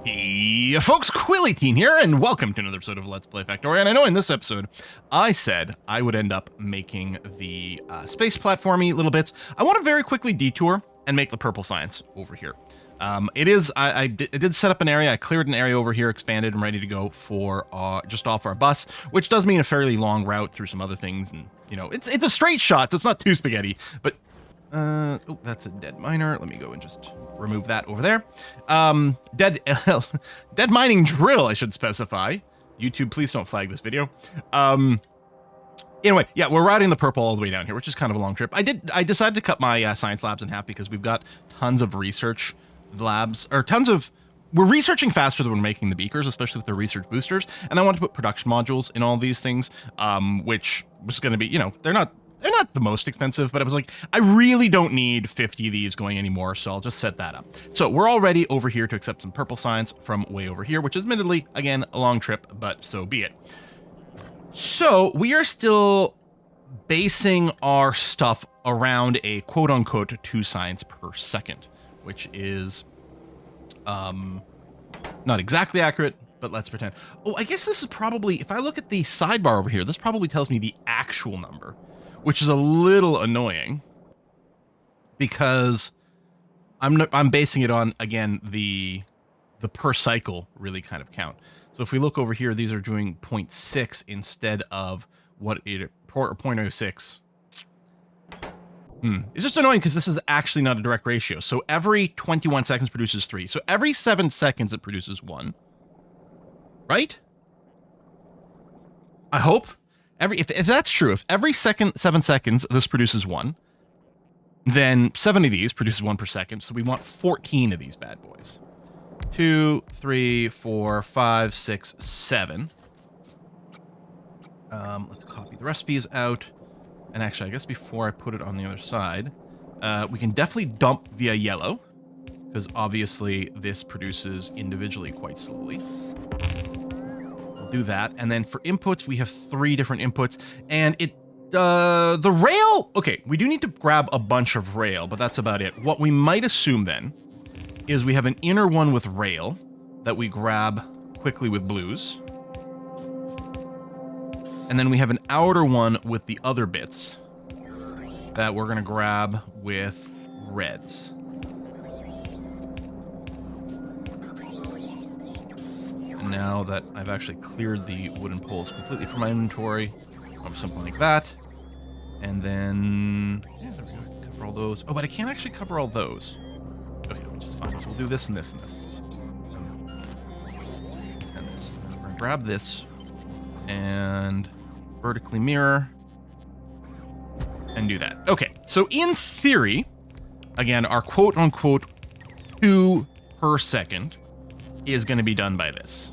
Hey folks, Quilly here, and welcome to another episode of Let's Play Factorio. And I know in this episode, I said I would end up making the space platformy little bits. I want to very quickly detour and make the purple science over here. I did set up an area. I cleared an area over here, expanded, and ready to go for just off our bus, which does mean a fairly long route through some other things. And you know, it's a straight shot, so it's not too spaghetti, but. Oh, that's a dead miner. Let me go and just remove that over there. Dead mining drill, I should specify. YouTube, please don't flag this video. Anyway, yeah, we're routing the purple all the way down here, which is kind of a long trip. I decided to cut my science labs in half because we've got tons of research labs, or we're researching faster than we're making the beakers, especially with the research boosters. And I want to put production modules in all these things, which was going to be, you know, they're not the most expensive, but I was like, I really don't need 50 of these going anymore, so I'll just set that up. So we're already over here to accept some purple science from way over here, which is admittedly, again, a long trip, but so be it. So we are still basing our stuff around a quote-unquote 2 science per second, which is not exactly accurate, but let's pretend. Oh, I guess this is probably, if I look at the sidebar over here, this probably tells me the actual number, which is a little annoying because I'm basing it on, again, the per cycle really kind of count. So if we look over here, these are doing 0.6 instead of or 0.06. It's just annoying because this is actually not a direct ratio. So every 21 seconds produces 3. So every 7 seconds it produces 1. Right? I hope. If that's true, if every 7 seconds this produces 1, then 7 of these produces 1 per second. So we want 14 of these bad boys. 2, 3, 4, 5, 6, 7. Let's copy the recipes out. And actually, I guess before I put it on the other side, we can definitely dump via yellow, because obviously this produces individually quite slowly. Do that, and then for inputs we have 3 different inputs, and the rail, okay, we do need to grab a bunch of rail, but that's about it. What we might assume then is we have an inner one with rail that we grab quickly with blues, and then we have an outer one with the other bits that we're gonna grab with reds. Now that I've actually cleared the wooden poles completely from my inventory, or something like that, and then yeah, there we go. Cover all those. Oh, but I can't actually cover all those. Okay, which is fine. So we'll do this and this and this, and this. We're gonna grab this and vertically mirror and do that. Okay, so in theory, again, our quote-unquote 2 per second is going to be done by this.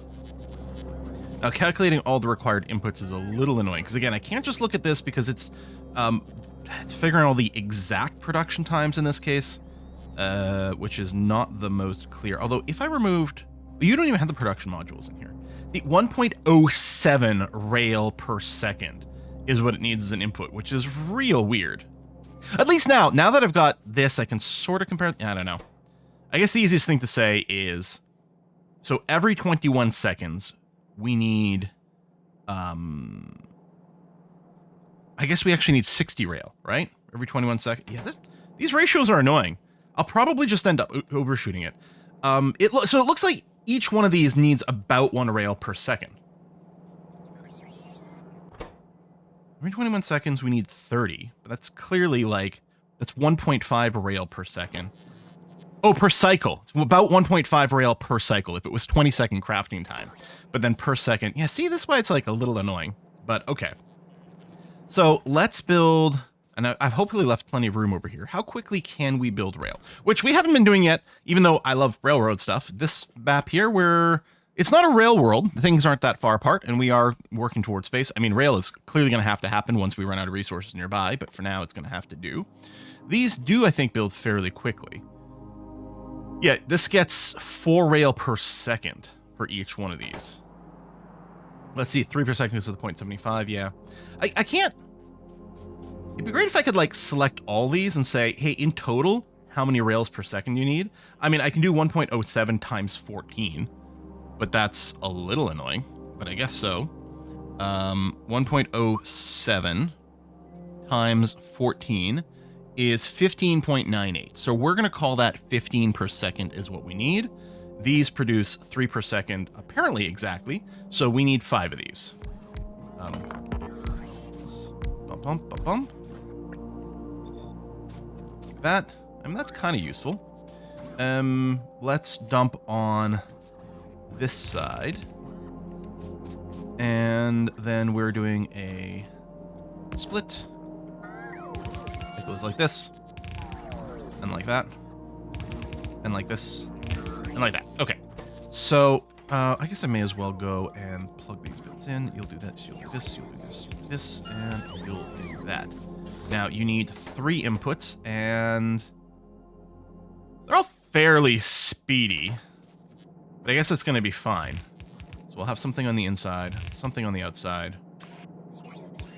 Now, calculating all the required inputs is a little annoying because, again, I can't just look at this because it's figuring all the exact production times in this case, which is not the most clear. Although, if I removed, you don't even have the production modules in here. The 1.07 rail per second is what it needs as an input, which is real weird. At least now that I've got this, I can sort of compare. I don't know. I guess the easiest thing to say is, so every 21 seconds, we need, I guess we actually need 60 rail, right? Every 21 seconds. Yeah, these ratios are annoying. I'll probably just end up overshooting it. So it looks like each one of these needs about 1 rail per second. Every 21 seconds, we need 30, but that's clearly like, that's 1.5 rail per second. Oh, per cycle. It's about 1.5 rail per cycle if it was 20-second crafting time. But then per second. Yeah, see, this is why it's like a little annoying. But okay. So let's build, and I've hopefully left plenty of room over here. How quickly can we build rail? Which we haven't been doing yet, even though I love railroad stuff. This map here, it's not a rail world. Things aren't that far apart, and we are working towards space. I mean, rail is clearly going to have to happen once we run out of resources nearby, but for now, it's going to have to do. These do, I think, build fairly quickly. Yeah, this gets 4 rail per second for each one of these. Let's see, 3 per second is the 0.75, yeah. I can't... It'd be great if I could, like, select all these and say, hey, in total, how many rails per second you need? I mean, I can do 1.07 times 14, but that's a little annoying, but I guess so. 1.07 times 14 is 15.98. So we're going to call that 15 per second is what we need. These produce 3 per second, apparently exactly. So we need 5 of these. Bump. Like that. I mean, that's kind of useful. Let's dump on this side. And then we're doing a split. It goes like this. And like that. And like this. And like that. Okay. So, I guess I may as well go and plug these bits in. You'll do that. You'll do this. You'll do this. And you'll do that. Now, you need 3 inputs, and they're all fairly speedy. But I guess it's going to be fine. So we'll have something on the inside, something on the outside.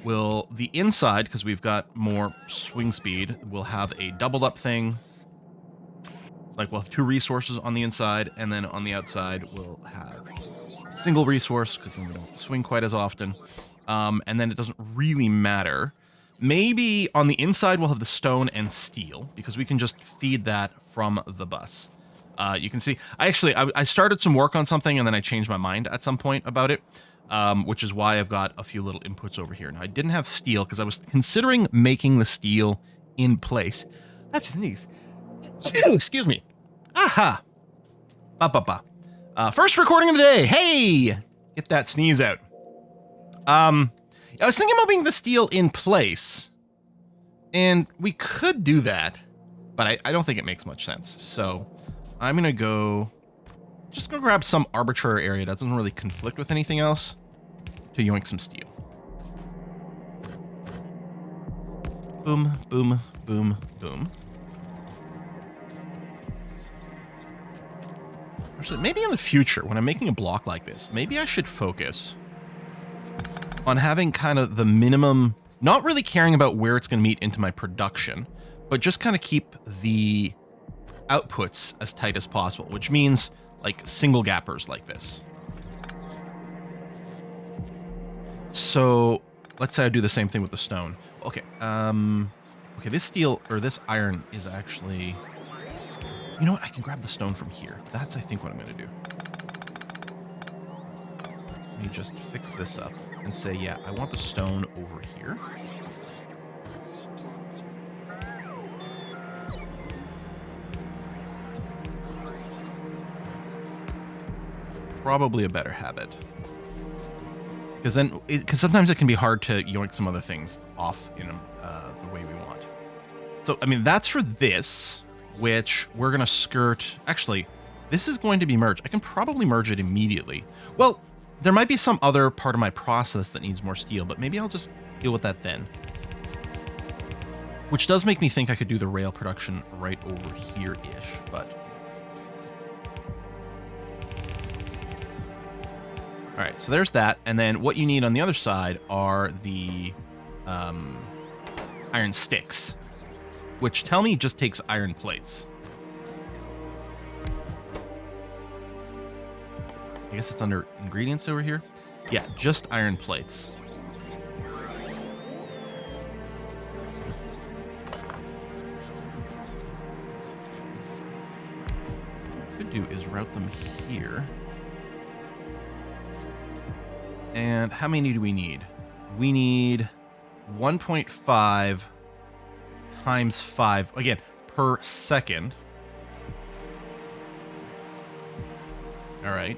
The inside, because we've got more swing speed, we'll have a doubled up thing. Like, we'll have 2 resources on the inside, and then on the outside, we'll have a single resource, because then we don't swing quite as often. And then it doesn't really matter. Maybe on the inside, we'll have the stone and steel, because we can just feed that from the bus. You can see, I started some work on something, and then I changed my mind at some point about it, which is why I've got a few little inputs over here. Now, I didn't have steel, because I was considering making the steel in place. That's a sneeze. Excuse me. Aha. First recording of the day. Hey, get that sneeze out. I was thinking about making the steel in place, and we could do that, but I don't think it makes much sense. So I'm gonna just go grab some arbitrary area that doesn't really conflict with anything else to yoink some steel. Boom, boom, boom, boom. Actually, maybe in the future, when I'm making a block like this, maybe I should focus on having kind of the minimum, not really caring about where it's going to meet into my production, but just kind of keep the outputs as tight as possible, which means like single gappers like this. So let's say I do the same thing with the stone. Okay. Okay, this steel or this iron is actually, you know what? I can grab the stone from here. That's, I think, what I'm going to do. Let me just fix this up and say, yeah, I want the stone over here. Probably a better habit. Because sometimes it can be hard to yoink some other things off in the way we want. So, I mean, that's for this, which we're going to skirt. Actually, this is going to be merged. I can probably merge it immediately. Well, there might be some other part of my process that needs more steel, but maybe I'll just deal with that then. Which does make me think I could do the rail production right over here-ish, but... All right, so there's that. And then what you need on the other side are the iron sticks, which tell me just takes iron plates. I guess it's under ingredients over here. Yeah, just iron plates. What I could do is route them here. And how many do we need? We need 1.5 times 5, again, per second. All right.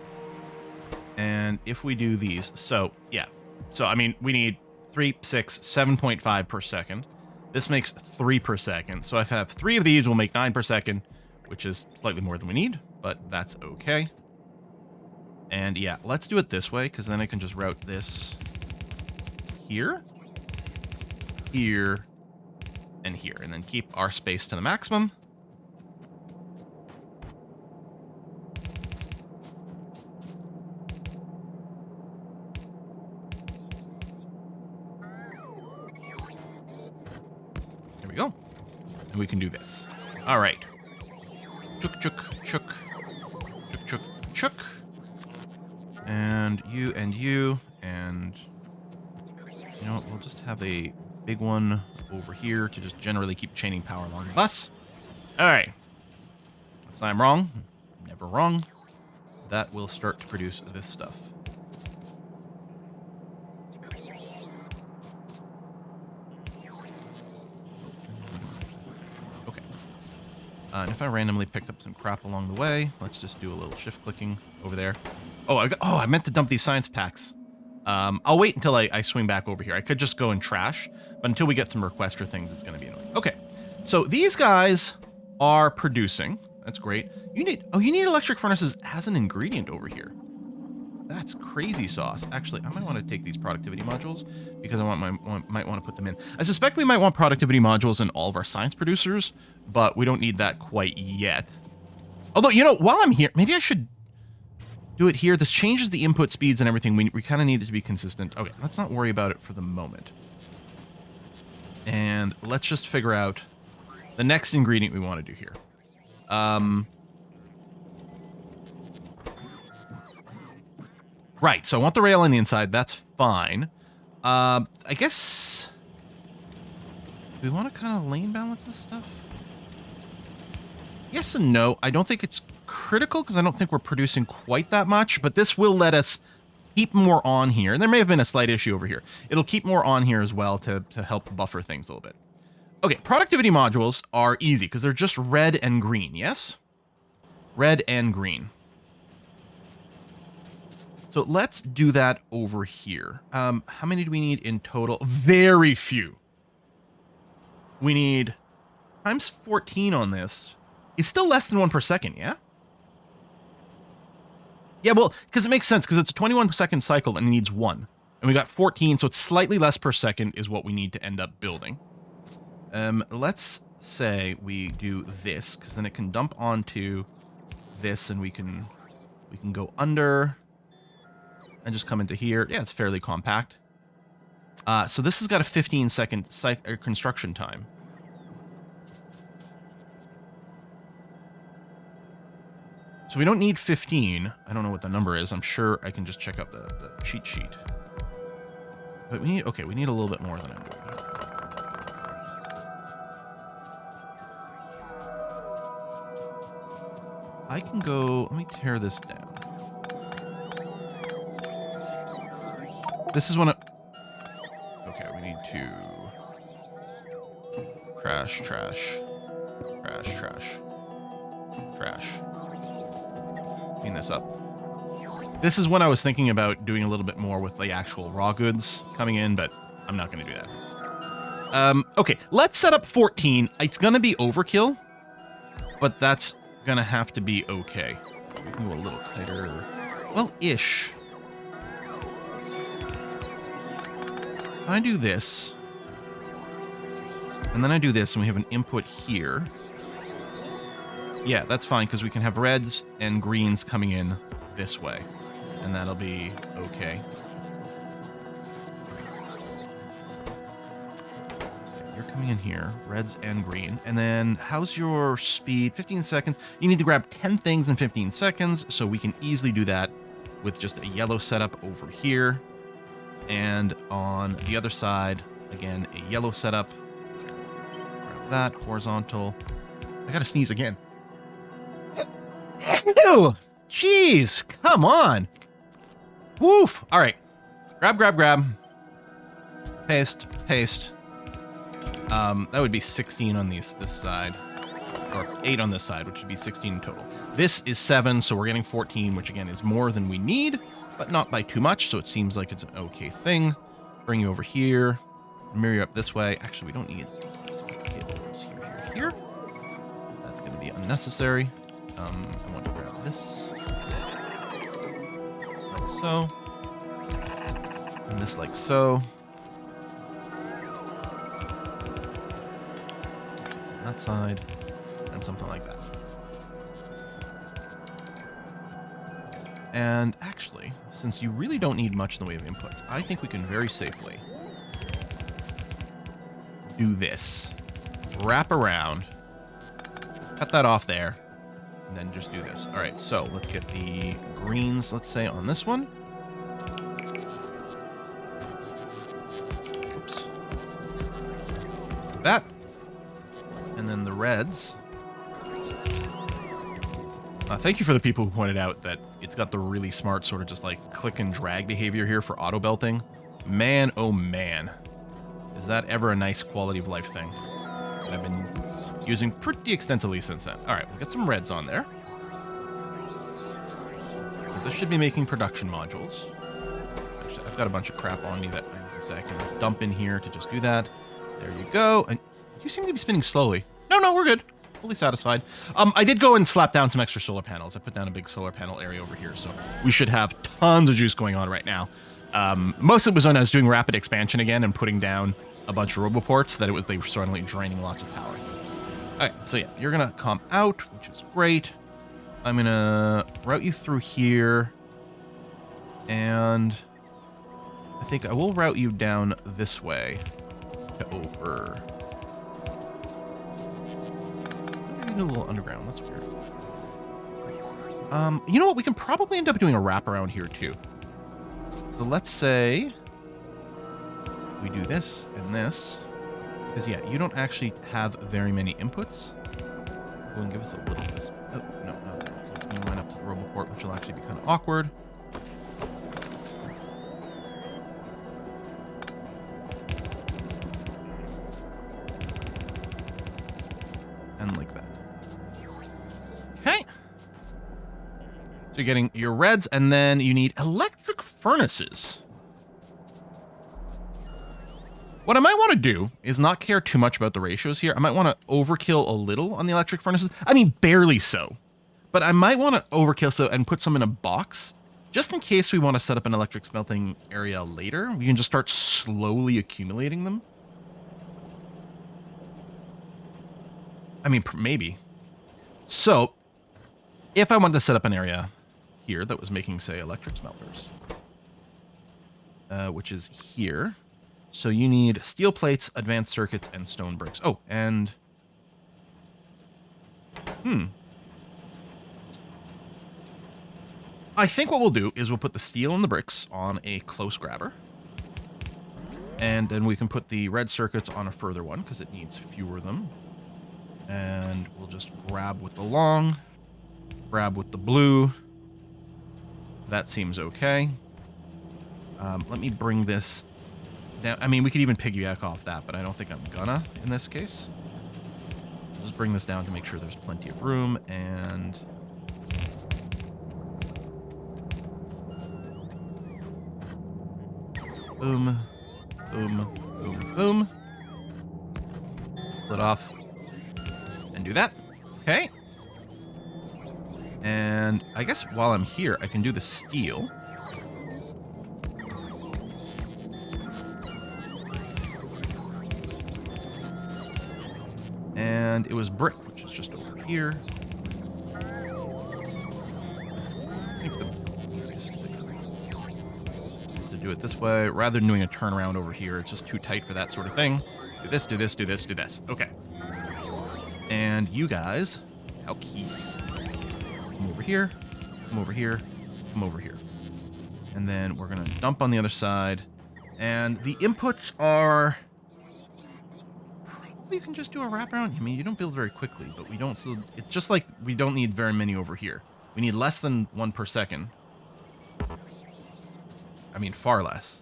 And if we do these, so yeah. So, I mean, we need 3, 6, 7.5 per second. This makes 3 per second. So if I have 3 of these, we'll make 9 per second, which is slightly more than we need, but that's okay. And yeah, let's do it this way, because then I can just route this here, here, and here, and then keep our space to the maximum. There we go. And we can do this. All right. Chuk, chuk, chuk. Chuk, chuk, chuk. and you, and you, and you know what, we'll just have a big one over here to just generally keep chaining power along the bus. All right. Unless I'm wrong, never wrong, that will start to produce this stuff. Okay. And if I randomly picked up some crap along the way, let's just do a little shift clicking over there. Oh, I meant to dump these science packs. I'll wait until I swing back over here. I could just go and trash, but until we get some requester things, it's going to be annoying. Okay, so these guys are producing. That's great. You need electric furnaces as an ingredient over here. That's crazy sauce. Actually, I might want to take these productivity modules because I might want to put them in. I suspect we might want productivity modules in all of our science producers, but we don't need that quite yet. Although, you know, while I'm here, maybe I should do it here. This changes the input speeds and everything. We kind of need it to be consistent. Okay, let's not worry about it for the moment. And let's just figure out the next ingredient we want to do here. Right, so I want the rail on the inside. That's fine. I guess... do we want to kind of lane balance this stuff? Yes and no. I don't think it's critical because I don't think we're producing quite that much, but this will let us keep more on here. And there may have been a slight issue over here. It'll keep more on here as well to help buffer things a little bit. Okay, productivity modules are easy because they're just red and green, yes? Red and green. So let's do that over here. How many do we need in total? Very few. We need times 14 on this. It's still less than 1 per second, yeah? Yeah, well, because it makes sense, because it's a 21 per second cycle and it needs 1. And we got 14, so it's slightly less per second is what we need to end up building. Let's say we do this, because then it can dump onto this and we can go under and just come into here. Yeah, it's fairly compact. So this has got a 15-second construction time. So we don't need 15. I don't know what the number is. I'm sure I can just check out the cheat sheet. But we need, okay, we need a little bit more than I'm doing. I can go, let me tear this down. This is one of, okay, we need to trash, trash, trash, trash, trash. Clean this up. This is when I was thinking about doing a little bit more with the actual raw goods coming in, but I'm not going to do that. Okay, let's set up 14. It's going to be overkill, but that's going to have to be okay. We can go a little tighter. Well, ish. I do this, and then I do this, and we have an input here. Yeah, that's fine, because we can have reds and greens coming in this way, and that'll be okay. You're coming in here, reds and green, and then how's your speed? 15 seconds. You need to grab 10 things in 15 seconds, so we can easily do that with just a yellow setup over here. And on the other side, again, a yellow setup. Grab that, horizontal. I gotta sneeze again. Ew! Jeez, come on. Woof! All right. Grab, grab, grab. Paste, paste. That would be 16 on this side. Or 8 on this side, which would be 16 in total. This is 7, so we're getting 14, which again is more than we need, but not by too much, so it seems like it's an okay thing. Bring you over here. Mirror you up this way. Actually, we don't need here. That's going to be unnecessary. I want to grab this. Like so. And this like so. On that side. And something like that. And actually, since you really don't need much in the way of inputs, I think we can very safely do this. Wrap around. Cut that off there. And then just do this. All right, so let's get the greens, let's say, on this one. that. And then the reds. Thank you for the people who pointed out that it's got the really smart sort of just like click and drag behavior here for auto belting. Man, oh man. Is that ever a nice quality of life thing that I've been using pretty extensively since then. All right, we'll get some reds on there. So this should be making production modules. Actually, I've got a bunch of crap on me that I was gonna say I can dump in here to just do that. There you go. And you seem to be spinning slowly. No, we're good. Fully satisfied. I did go and slap down some extra solar panels. I put down a big solar panel area over here, so we should have tons of juice going on right now. Most of it was when I was doing rapid expansion again and putting down a bunch of roboports that they were suddenly draining lots of power. Okay, so yeah, you're gonna come out, which is great. I'm gonna route you through here, and I think I will route you down this way to over. A little underground. That's weird. You know what? We can probably end up doing a wraparound here too. So let's say we do this and this, because yeah, you don't actually have very many inputs. Go and give us a little of this. Oh no, not that. It's going to line up to the roboport, which will actually be kind of awkward. And like that. Okay. So you're getting your reds, and then you need electric furnaces. What I might want to do is not care too much about the ratios here. I might want to overkill a little on the electric furnaces. I mean, barely so. But I might want to overkill so and put some in a box, just in case we want to set up an electric smelting area later. We can just start slowly accumulating them. I mean, maybe. So, if I wanted to set up an area here that was making, say, electric smelters, which is here. So you need steel plates, advanced circuits, and stone bricks. Oh, and... I think what we'll do is we'll put the steel and the bricks on a close grabber. And then we can put the red circuits on a further one, because it needs fewer of them. And we'll just grab with the long, grab with the blue. That seems okay. Let me bring this down. I mean, we could even piggyback off that, but I don't think I'm gonna in this case. I'll just bring this down to make sure there's plenty of room, and boom, boom, boom, boom. Split off. And do that. Okay. And I guess while I'm here, I can do the steel. And it was brick, which is just over here. I think the easiest is to do it this way. Rather than doing a turnaround over here, it's just too tight for that sort of thing. Do this, do this, do this, do this. Okay. And you guys, how keys? Come over here, come over here, come over here. And then we're going to dump on the other side. And the inputs are... Probably you can just do a wraparound. I mean, you don't build very quickly, but we don't... It's just like we don't need very many over here. We need less than 1 per second. I mean, far less.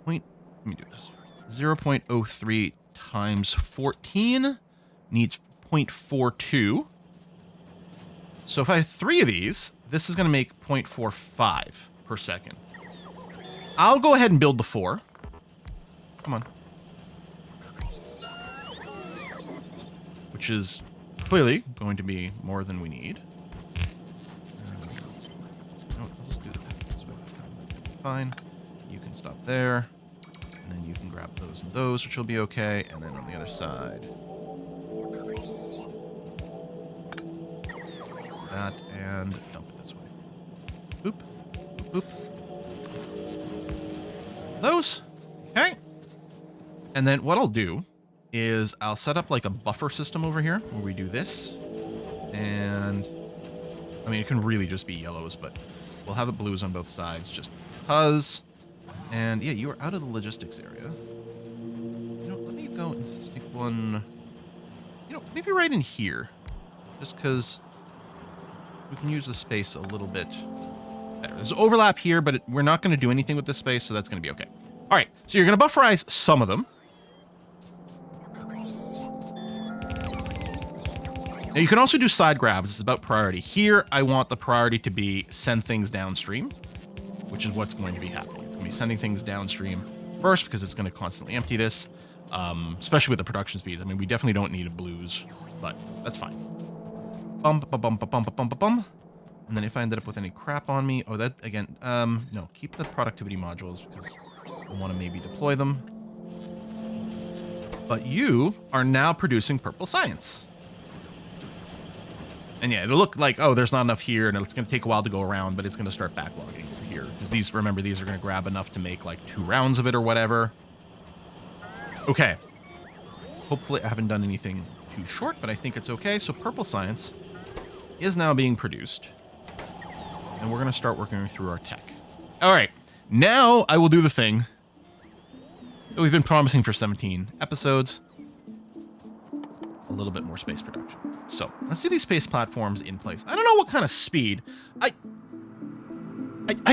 Wait, let me do this. 0.03 times 14 needs 0.42. So if I have 3 of these, this is going to make 0.45 per second. I'll go ahead and build the 4. Come on. Which is clearly going to be more than we need. No, I'll just do that this way. That's fine. You can stop there. And then you can grab those and those, which will be okay. And then on the other side, that, and dump it this way. Boop, boop, boop. Those. Okay. And then what I'll do is I'll set up like a buffer system over here where we do this. And I mean, it can really just be yellows, but we'll have it blues on both sides just because. And yeah, you are out of the logistics area. You know, let me go and stick one, you know, maybe right in here. Just because we can use the space a little bit better. There's overlap here, but we're not going to do anything with this space, so that's going to be okay. All right, so you're going to bufferize some of them. Now, you can also do side grabs. It's about priority. Here, I want the priority to be send things downstream, which is what's going to be happening. It's going to be sending things downstream first because it's going to constantly empty this, especially with the production speeds. I mean, we definitely don't need a blues, but that's fine. Bum, bum, bum, bum, bum, bum, bum, bum. And then if I ended up with any crap on me, oh, that, again, no, keep the productivity modules because I want to maybe deploy them. But you are now producing purple science. And yeah, it'll look like, oh, there's not enough here, and it's going to take a while to go around, but it's going to start backlogging here. Because these, remember, these are going to grab enough to make like 2 rounds of it or whatever. Okay. Hopefully I haven't done anything too short, but I think it's okay. So purple science is now being produced. And we're going to start working through our tech. All right. Now I will do the thing that we've been promising for 17 episodes. A little bit more space production. So let's do these space platforms in place. I don't know what kind of speed. I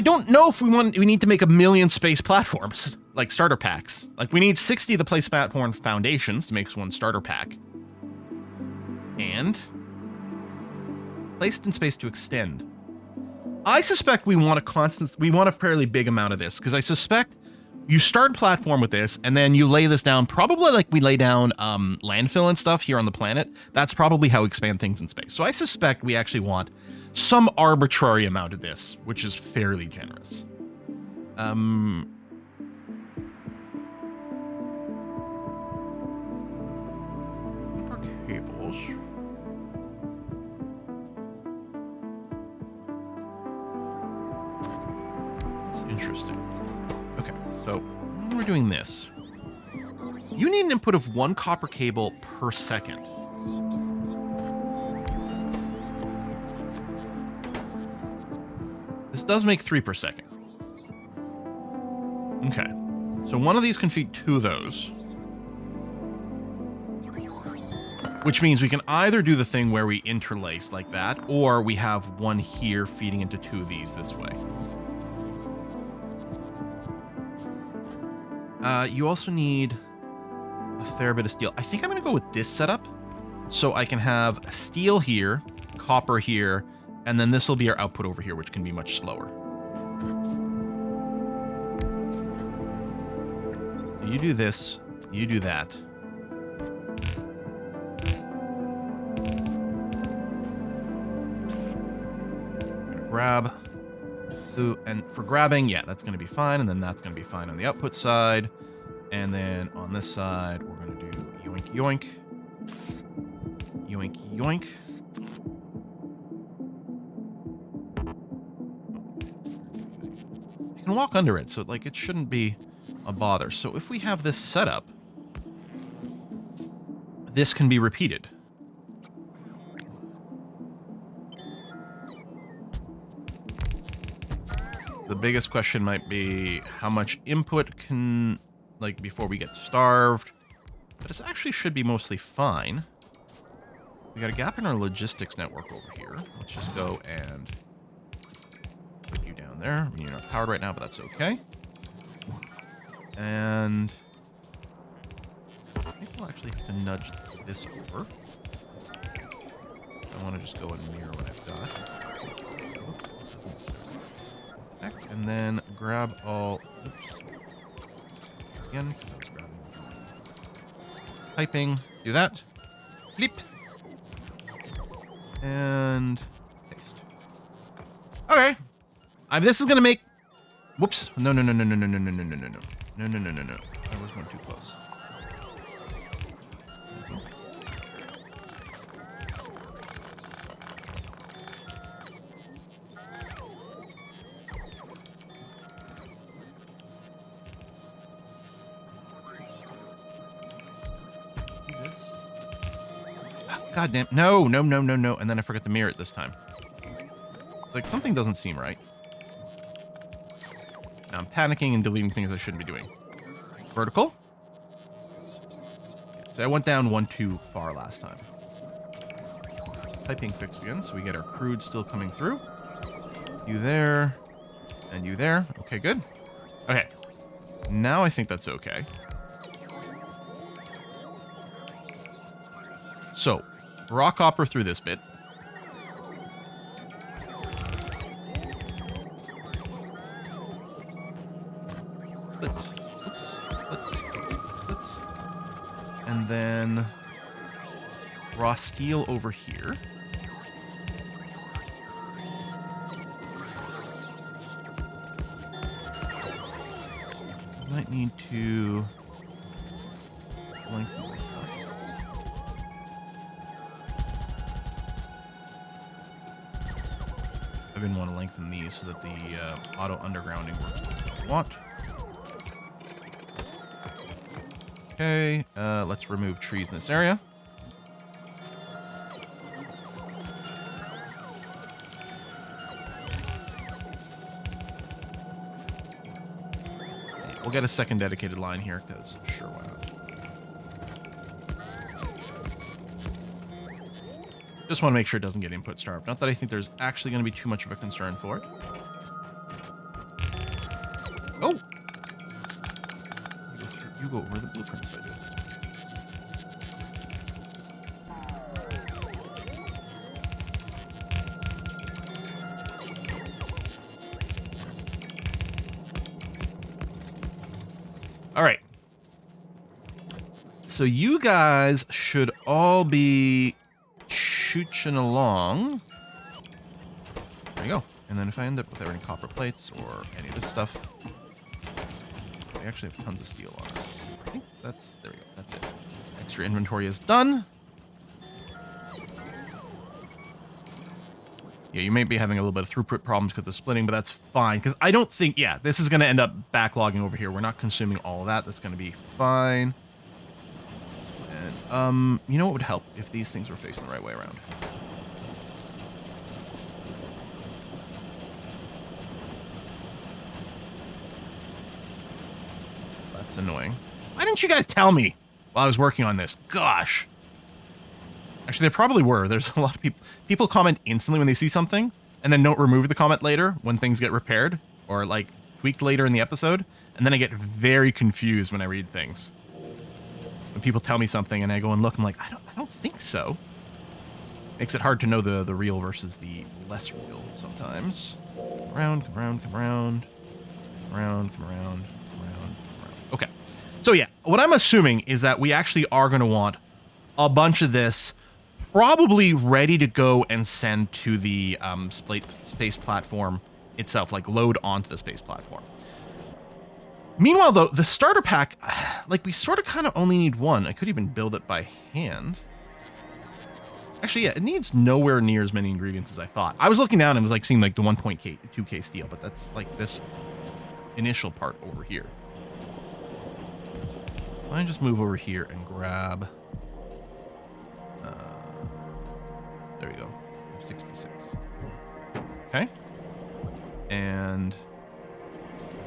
don't know if we need to make 1 million space platforms, like starter packs. Like we need 60 of the place platform foundations to make 1 starter pack. And placed in space to extend. I suspect we want a fairly big amount of this, because I suspect you start platform with this, and then you lay this down, probably like we lay down landfill and stuff here on the planet. That's probably how we expand things in space. So I suspect we actually want some arbitrary amount of this, which is fairly generous. Our cables. It's interesting. Okay, so when we're doing this, you need an input of 1 copper cable per second. This does make 3 per second. Okay, so one of these can feed 2 of those. Which means we can either do the thing where we interlace like that, or we have 1 here feeding into 2 of these this way. You also need a fair bit of steel. I think I'm going to go with this setup. So I can have steel here, copper here, and then this will be our output over here, which can be much slower. So you do this, you do that. I'm going to grab. And for grabbing, yeah, that's going to be fine. And then that's going to be fine on the output side. And then on this side, we're going to do yoink, yoink. Yoink, yoink. You can walk under it, so like it shouldn't be a bother. So if we have this set up, this can be repeated. The biggest question might be how much input can, like, before we get starved. But it actually should be mostly fine. We got a gap in our logistics network over here. Let's just go and put you down there. I mean, you're not powered right now, but that's okay. And I think we'll actually have to nudge this over. I want to just go and mirror what I've got. And then grab all. Oops. Again, because I was grabbing piping. Do that. Flip. And paste. Okay. This is gonna make. Whoops. No. No. I was one too close. God damn. No. And then I forgot to mirror it this time. It's like something doesn't seem right. Now I'm panicking and deleting things I shouldn't be doing. Vertical. So I went down one too far last time. Typing fixed again, so we get our crude still coming through. You there, and you there. Okay, good. Okay. Now I think that's okay. So, rock hopper through this bit. Split. Oops. Split. And then raw steel over here. Might need to lengthen this up. I didn't want to lengthen these so that the auto undergrounding works like I want. Okay, let's remove trees in this area. We'll get a second dedicated line here, because sure, why not? Just want to make sure it doesn't get input starved. Not that I think there's actually going to be too much of a concern for it. Oh! You go over the blueprints I do. All right. So you guys should all be shooching along. There you go. And then if I end up with any copper plates or any of this stuff, we actually have tons of steel on us. I think that's, there we go. That's it. Extra inventory is done. Yeah, you may be having a little bit of throughput problems because of the splitting, but that's fine. Because I don't think, yeah, this is going to end up backlogging over here. We're not consuming all of that. That's going to be fine. And, you know what would help if these things were facing the right way around? That's annoying. Why didn't you guys tell me while I was working on this? Gosh. Actually, they probably were. There's a lot of people comment instantly when they see something and then don't remove the comment later when things get repaired or like tweaked later in the episode. And then I get very confused when I read things. When people tell me something and I go and look, I'm like, I don't think so. Makes it hard to know the real versus the less real sometimes. Come around, come around, come around. Come around, come around, come around, come around. Okay. So yeah, what I'm assuming is that we actually are going to want a bunch of this probably ready to go and send to the space platform itself, like load onto the space platform. Meanwhile, though, the starter pack, like we sort of kind of only need one. I could even build it by hand. Actually, yeah, it needs nowhere near as many ingredients as I thought. I was looking down and was like seeing like the 1.2K steel, but that's like this initial part over here. Why don't I just move over here and grab... there we go. 66. Okay. And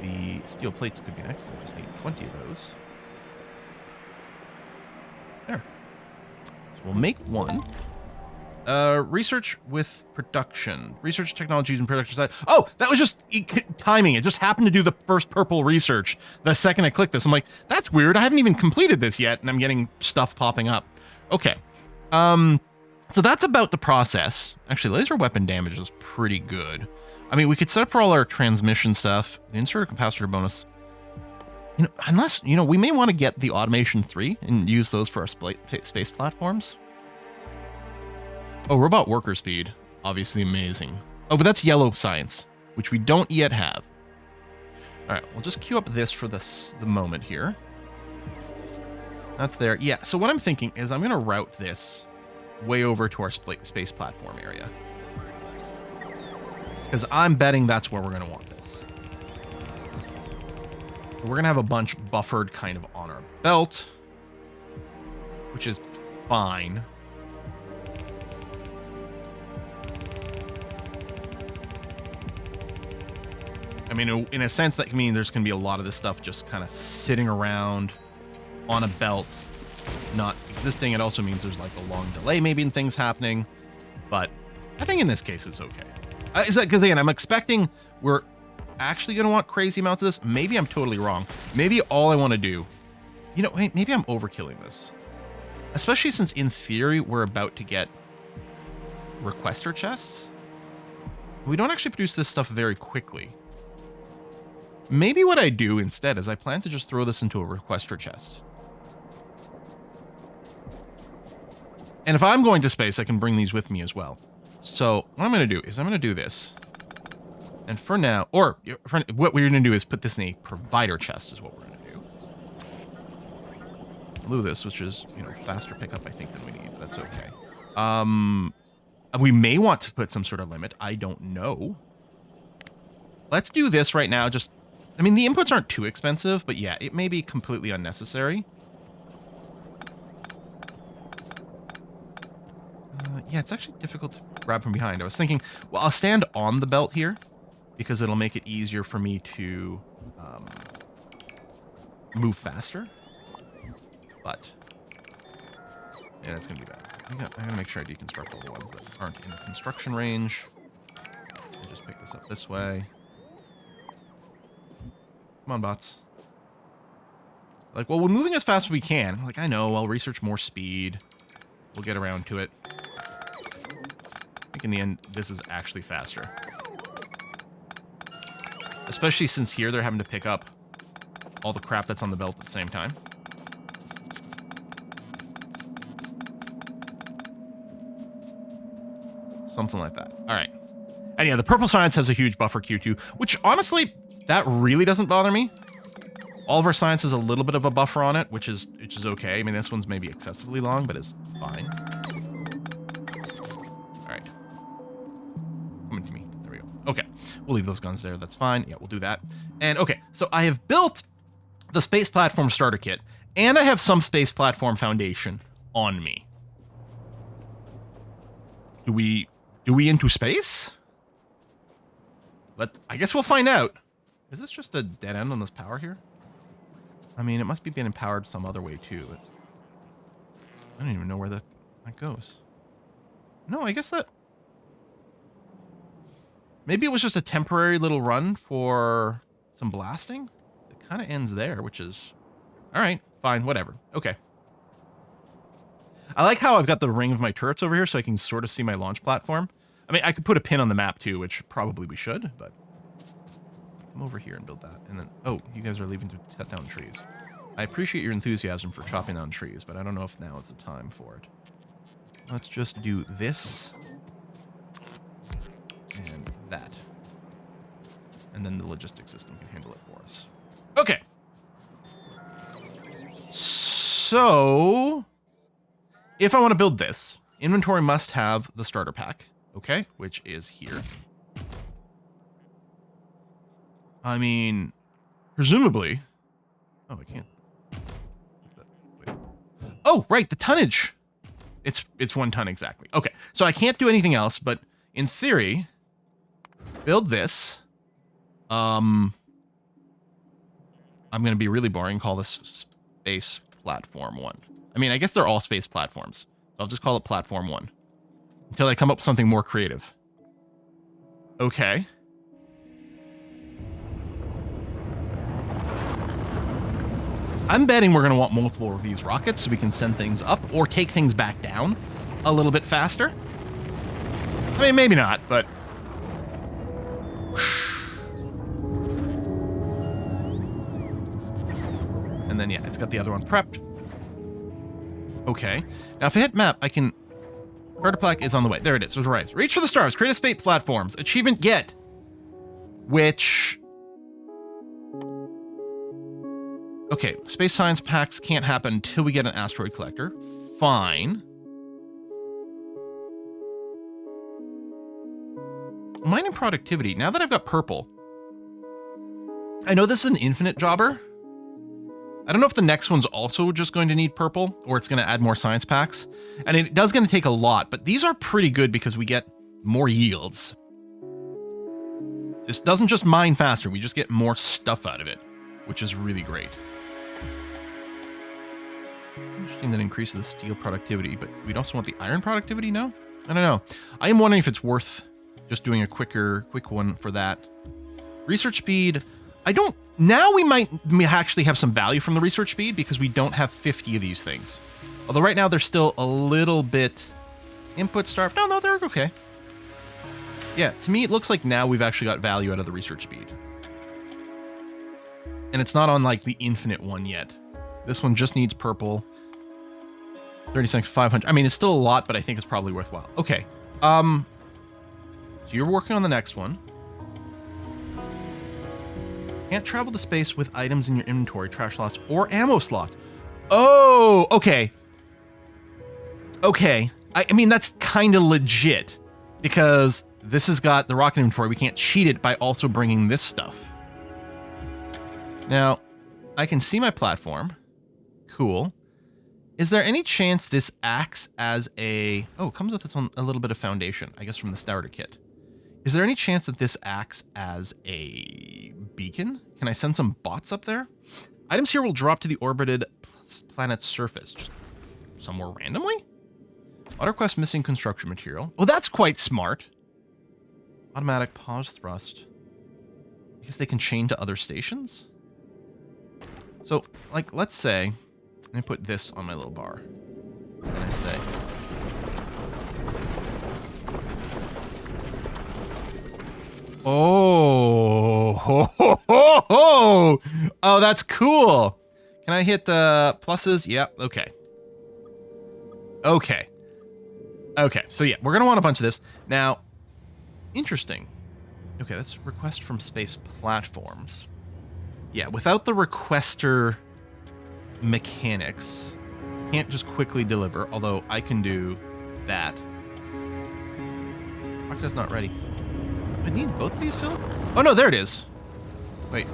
the steel plates could be next. I just need 20 of those. There. So we'll make one. Research with production. Research technologies and production side. Oh, that was just timing. It just happened to do the first purple research the second I clicked this. I'm like, that's weird. I haven't even completed this yet, and I'm getting stuff popping up. Okay. So that's about the process. Actually, laser weapon damage is pretty good. I mean, we could set up for all our transmission stuff. Insert a capacitor bonus. You know, unless, you know, we may want to get the automation 3 and use those for our space platforms. Oh, robot worker speed. Obviously amazing. Oh, but that's yellow science, which we don't yet have. All right, we'll just queue up this for the moment here. That's there. Yeah, so what I'm thinking is I'm going to route this way over to our space platform area. Because I'm betting that's where we're going to want this. We're going to have a bunch buffered kind of on our belt, which is fine. I mean, in a sense, that can mean there's going to be a lot of this stuff just kind of sitting around on a belt, not existing. It also means there's like a long delay maybe in things happening. But I think in this case, it's okay. Is that because, again, I'm expecting we're actually going to want crazy amounts of this. Maybe I'm totally wrong. Maybe all I want to do, you know, wait, maybe I'm overkilling this. Especially since in theory, we're about to get requester chests. We don't actually produce this stuff very quickly. Maybe what I do instead is I plan to just throw this into a requester chest. And if I'm going to space, I can bring these with me as well. So what I'm going to do is I'm going to do this. And for now, or what we're going to do is put this in a provider chest is what we're going to do. Blue this, which is, you know, faster pickup, I think, than we need. That's okay. We may want to put some sort of limit. I don't know. Let's do this right now. Just, I mean, the inputs aren't too expensive, but yeah, it may be completely unnecessary. Yeah, it's actually difficult to grab from behind. I was thinking, well, I'll stand on the belt here because it'll make it easier for me to move faster. But yeah, that's gonna be bad. I'm gonna make sure I deconstruct all the ones that aren't in construction range. I'll just pick this up this way. Come on, bots. Like, well, we're moving as fast as we can. I'm like, I know, I'll research more speed. We'll get around to it. I think in the end, this is actually faster. Especially since here they're having to pick up all the crap that's on the belt at the same time. Something like that. All right. And yeah, the purple science has a huge buffer queue too, which honestly, that really doesn't bother me. All of our science has a little bit of a buffer on it, which is okay. I mean, this one's maybe excessively long, but it's fine. All right. Coming to me. There we go. Okay. We'll leave those guns there. That's fine. Yeah, we'll do that. And okay, so I have built the space platform starter kit, and I have some space platform foundation on me. Do we into space? I guess we'll find out. Is this just a dead end on this power here? I mean, it must be being empowered some other way too. But I don't even know where that goes. No, I guess that... Maybe it was just a temporary little run for some blasting. It kind of ends there, which is... All right, fine, whatever. Okay. I like how I've got the ring of my turrets over here so I can sort of see my launch platform. I mean, I could put a pin on the map too, which probably we should, but... Come over here and build that. And then... Oh, you guys are leaving to cut down trees. I appreciate your enthusiasm for chopping down trees, but I don't know if now is the time for it. Let's just do this. And that. And then the logistics system can handle it for us. Okay. So... If I want to build this, inventory must have the starter pack, okay, which is here. I mean, presumably... Oh, I can't. Wait. Oh, right, the tonnage. It's 1 ton exactly. Okay, so I can't do anything else, but in theory, build this. I'm going to be really boring, call this Space Platform 1. I mean, I guess they're all space platforms. So I'll just call it Platform 1. Until I come up with something more creative. Okay. I'm betting we're going to want multiple of these rockets so we can send things up or take things back down a little bit faster. I mean, maybe not, but... And then, yeah, it's got the other one prepped. Okay. Now, if I hit map, I can... Starter pack is on the way. There it is. Right. Reach for the stars. Create a space platforms. Achievement get. Which... Okay. Space science packs can't happen until we get an asteroid collector. Fine. Mining productivity. Now that I've got purple... I know this is an infinite jobber. I don't know if the next one's also just going to need purple or it's going to add more science packs. And it does going to take a lot, but these are pretty good because we get more yields. This doesn't just mine faster, we just get more stuff out of it, which is really great. Interesting that increases the steel productivity, but we'd also want the iron productivity, no? I don't know. I am wondering if it's worth just doing a quick one for that. Research speed, I don't... Now we might actually have some value from the research speed because we don't have 50 of these things. Although right now they're still a little bit input starved. No, they're okay. Yeah, to me it looks like now we've actually got value out of the research speed. And it's not on like the infinite one yet. This one just needs purple. 36, 500. I mean, it's still a lot, but I think it's probably worthwhile. Okay. So you're working on the next one. Can't travel to space with items in your inventory, trash slots, or ammo slots. Oh, okay. Okay. I mean, that's kind of legit because this has got the rocket inventory. We can't cheat it by also bringing this stuff. Now, I can see my platform. Cool. Is there any chance this acts as a... Oh, it comes with its own, a little bit of foundation, I guess from the starter kit. Is there any chance that this acts as a beacon? Can I send some bots up there? Items here will drop to the orbited planet's surface. Just somewhere randomly? Auto-request missing construction material. Oh, that's quite smart. Automatic pause thrust. I guess they can chain to other stations? So, like, let's say... Let me put this on my little bar. And I say... Oh, ho, ho, ho, ho. Oh, that's cool. Can I hit pluses? Yep. Okay. Okay. Okay. So yeah, we're gonna want a bunch of this now. Interesting. Okay, that's request from space platforms. Yeah, without the requester mechanics, can't just quickly deliver. Although I can do that. Rocket is not ready. I need both of these filled? Oh no, there it is. Wait.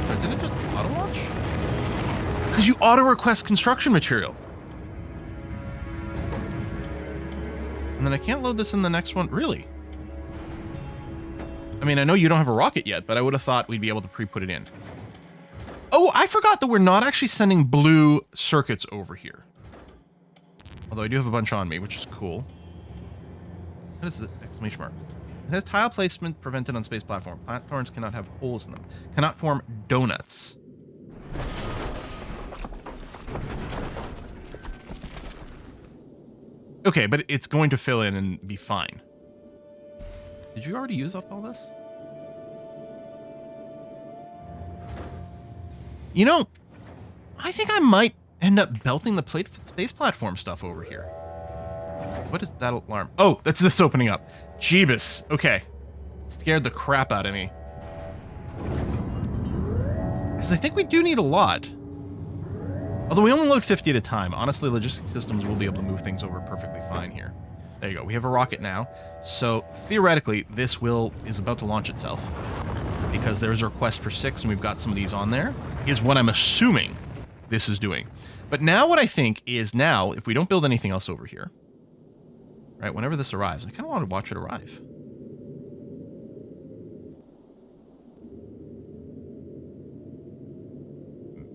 Sorry, did it just auto launch? Because you auto request construction material. And then I can't load this in the next one. Really? I mean, I know you don't have a rocket yet, but I would have thought we'd be able to pre-put it in. Oh, I forgot that we're not actually sending blue circuits over here. Although I do have a bunch on me, which is cool. What is the exclamation mark? It has tile placement prevented on space platform. Platforms cannot have holes in them. Cannot form donuts. Okay, but it's going to fill in and be fine. Did you already use up all this? You know, I think I might end up belting the space platform stuff over here. What is that alarm? Oh, that's this opening up. Jeebus. Okay. Scared the crap out of me. Because I think we do need a lot. Although we only load 50 at a time. Honestly, logistic systems will be able to move things over perfectly fine here. There you go. We have a rocket now. So theoretically, this is about to launch itself. Because there's a request for 6 and we've got some of these on there. Is what I'm assuming this is doing. But now what I think is now, if we don't build anything else over here, right, whenever this arrives, I kind of want to watch it arrive.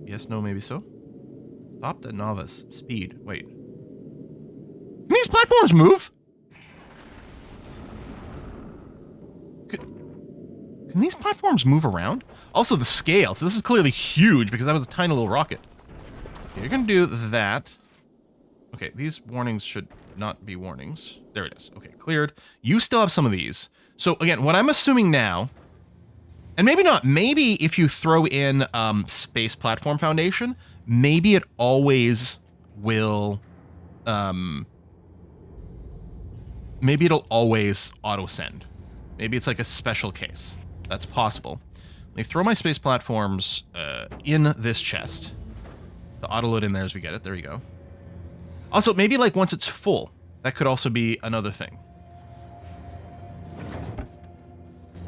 Yes, no, maybe so. Stopped at novice. Speed. Wait. Can these platforms move? Can these platforms move around? Also, the scale. So this is clearly huge because that was a tiny little rocket. Okay, you're going to do that. Okay, these warnings should not be warnings. There it is. Okay, cleared. You still have some of these. So again, what I'm assuming now, and maybe not, maybe if you throw in Space Platform Foundation, maybe it always will, maybe it'll always auto-send. Maybe it's like a special case. That's possible. Let me throw my space platforms in this chest. The auto-load in there as we get it. There you go. Also, maybe like once it's full, that could also be another thing.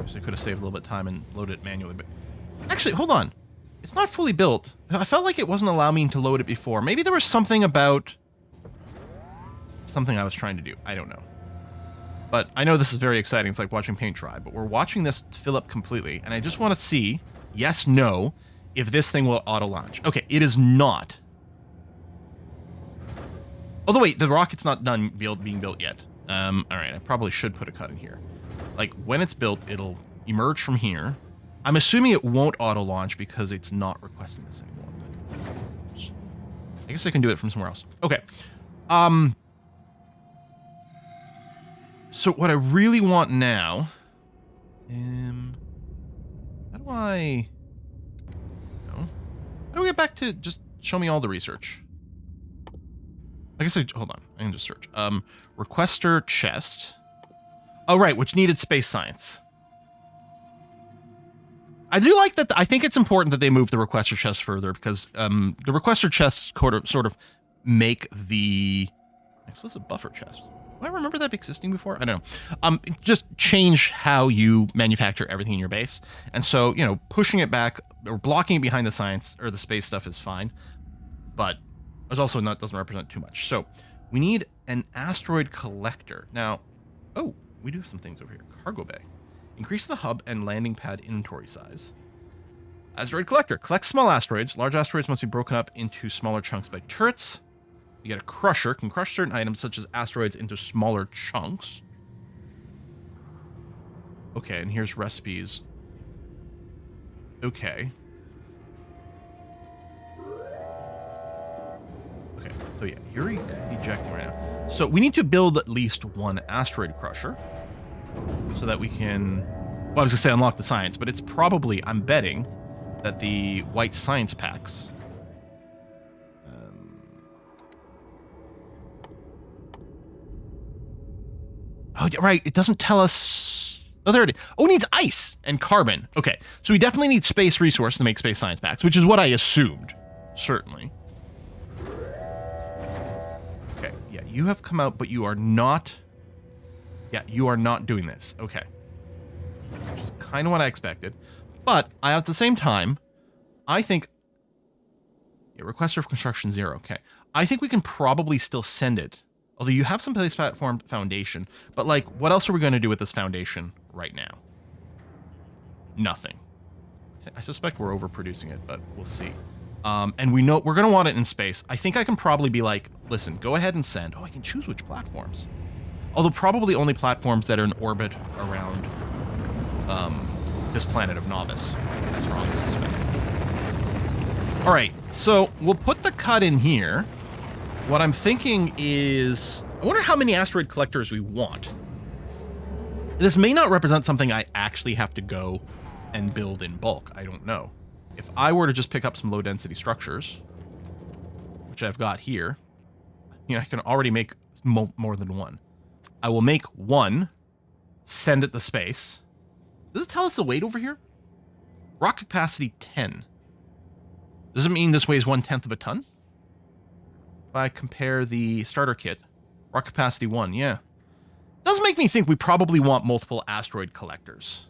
So I could have saved a little bit of time and loaded it manually, but actually, hold on. It's not fully built. I felt like it wasn't allowing me to load it before. Maybe there was something about something I was trying to do. I don't know. But I know this is very exciting. It's like watching paint dry. But we're watching this fill up completely. And I just want to see, yes, no, if this thing will auto-launch. Okay, it is not. Although, wait, the rocket's not done being built yet. All right, I probably should put a cut in here. Like, when it's built, it'll emerge from here. I'm assuming it won't auto-launch because it's not requesting this anymore. But I guess I can do it from somewhere else. Okay. So what I really want now... how do I... No. How do we get back to just show me all the research? I guess hold on. I can just search. Requester chest. Oh, right, which needed space science. I do like that. I think it's important that they move the requester chest further because the requester chests sort of make the explicit buffer chest. Do I remember that existing before? I don't know. Just change how you manufacture everything in your base. And so, you know, pushing it back or blocking it behind the science or the space stuff is fine. But it's also doesn't represent too much. So we need an asteroid collector. Now, oh, we do have some things over here. Cargo bay. Increase the hub and landing pad inventory size. Asteroid collector. Collect small asteroids. Large asteroids must be broken up into smaller chunks by turrets. You get a crusher. Can crush certain items such as asteroids into smaller chunks. Okay, and here's recipes. Okay. Okay, so yeah, here we could be ejecting right now. So we need to build at least one asteroid crusher so that we can, well, I was gonna say unlock the science, but it's probably, I'm betting, that the white science packs oh, yeah, right. It doesn't tell us. Oh, there it is. Oh, it needs ice and carbon. Okay. So we definitely need space resource to make space science packs, which is what I assumed. Certainly. Okay. Yeah, you have come out, but you are not. Yeah, you are not doing this. Okay. Which is kind of what I expected. But at the same time, I think. Yeah, requester of construction 0. Okay. I think we can probably still send it. Although you have some place platform foundation, but like, what else are we going to do with this foundation right now? Nothing. I suspect we're overproducing it, but we'll see. And we know we're going to want it in space. I think I can probably be like, listen, go ahead and send. Oh, I can choose which platforms. Although probably only platforms that are in orbit around this planet of Novice. That's wrong, I suspect. All right, so we'll put the cut in here. What I'm thinking is, I wonder how many asteroid collectors we want. This may not represent something I actually have to go and build in bulk. I don't know. If I were to just pick up some low density structures, which I've got here, you know, I can already make more than one. I will make one, send it to space. Does it tell us the weight over here? Rock capacity 10. Does it mean this weighs 1/10 of a ton? If I compare the starter kit, rock capacity 1, yeah. Does make me think we probably want multiple asteroid collectors.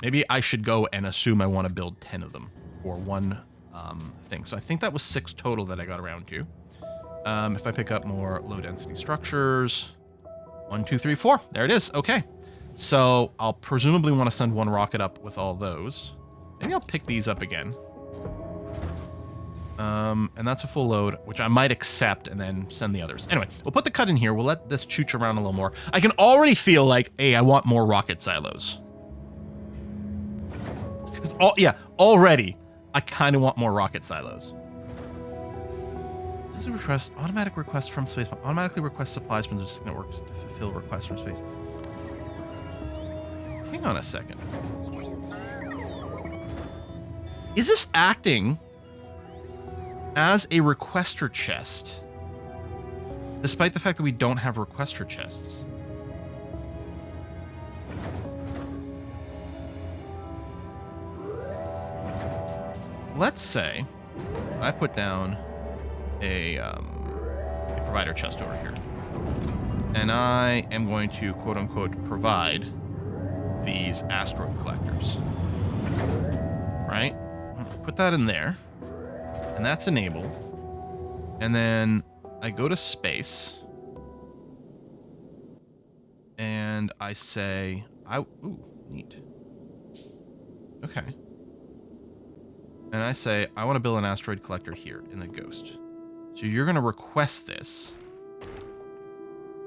Maybe I should go and assume I want to build 10 of them for one thing. So I think that was 6 total that I got around to. If I pick up more low density structures, 1, 2, 3, 4. There it is. Okay. So I'll presumably want to send one rocket up with all those. Maybe I'll pick these up again. And that's a full load, which I might accept and then send the others. Anyway, we'll put the cut in here. We'll let this chooch around a little more. I can already feel like, hey, I want more rocket silos. Already, I kind of want more rocket silos. This is a request, automatic request from space. Automatically request supplies from logistic networks to fulfill requests from space. Hang on a second. Is this acting as a requester chest, despite the fact that we don't have requester chests? Let's say I put down a provider chest over here, and I am going to quote unquote provide these asteroid collectors, right? Put that in there. And that's enabled. And then I go to space. And I say, ooh, neat. Okay. And I say, I want to build an asteroid collector here in the Ghost. So you're going to request this.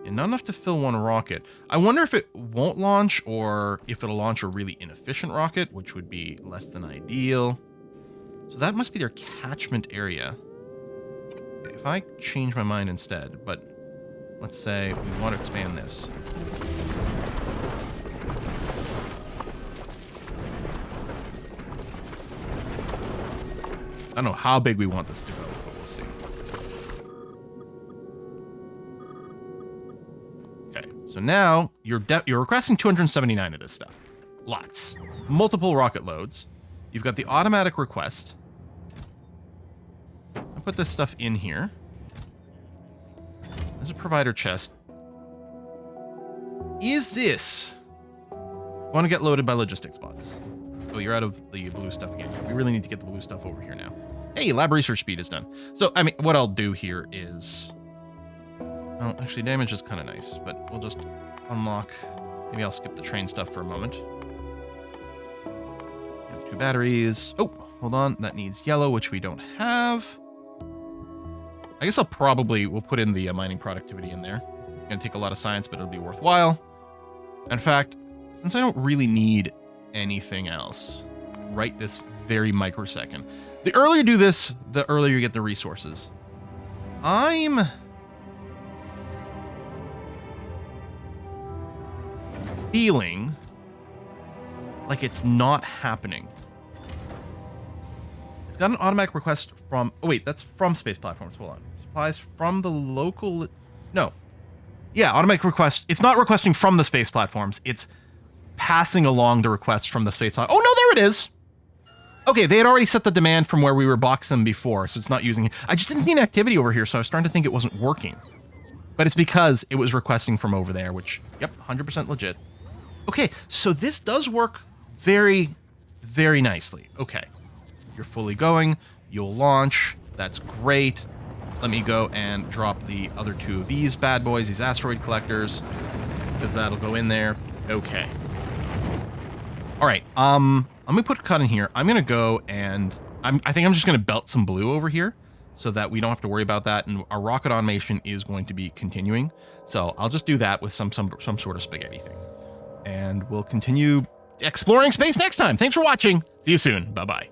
And not enough to fill one rocket. I wonder if it won't launch or if it'll launch a really inefficient rocket, which would be less than ideal. So that must be their catchment area. Okay, if I change my mind instead, but let's say we want to expand this. I don't know how big we want this to go, but we'll see. Okay, so now you're requesting 279 of this stuff. Lots. Multiple rocket loads. You've got the automatic request. I'll put this stuff in here. There's a provider chest. Is this... want to get loaded by logistics bots? Oh, you're out of the blue stuff again. We really need to get the blue stuff over here now. Hey, lab research speed is done. So, I mean, what I'll do here is... well, actually, damage is kind of nice, but we'll just unlock... maybe I'll skip the train stuff for a moment. 2 batteries. Oh, hold on. That needs yellow, which we don't have. I guess we'll put in the mining productivity in there. It's going to take a lot of science, but it'll be worthwhile. In fact, since I don't really need anything else right this very microsecond, the earlier you do this, the earlier you get the resources. I'm feeling like it's not happening. It's got an automatic request from... oh, wait, that's from space platforms. Hold on. Supplies from the local... no. Yeah, automatic request. It's not requesting from the space platforms. It's passing along the requests from the space platform. Oh, no, there it is. Okay, they had already set the demand from where we were boxing them before, so it's not using it. I just didn't see an activity over here, so I was starting to think it wasn't working. But it's because it was requesting from over there, which, yep, 100% legit. Okay, so this does work very, very nicely. Okay, you're fully going. You'll launch. That's great. Let me go and drop the other 2 of these bad boys, these asteroid collectors, because that'll go in there. Okay. All right. Let me put a cut in here. I'm gonna go and I think I'm just gonna belt some blue over here so that we don't have to worry about that, and our rocket automation is going to be continuing. So I'll just do that with some sort of spaghetti thing, and we'll continue exploring space next time. Thanks for watching. See you soon. Bye bye.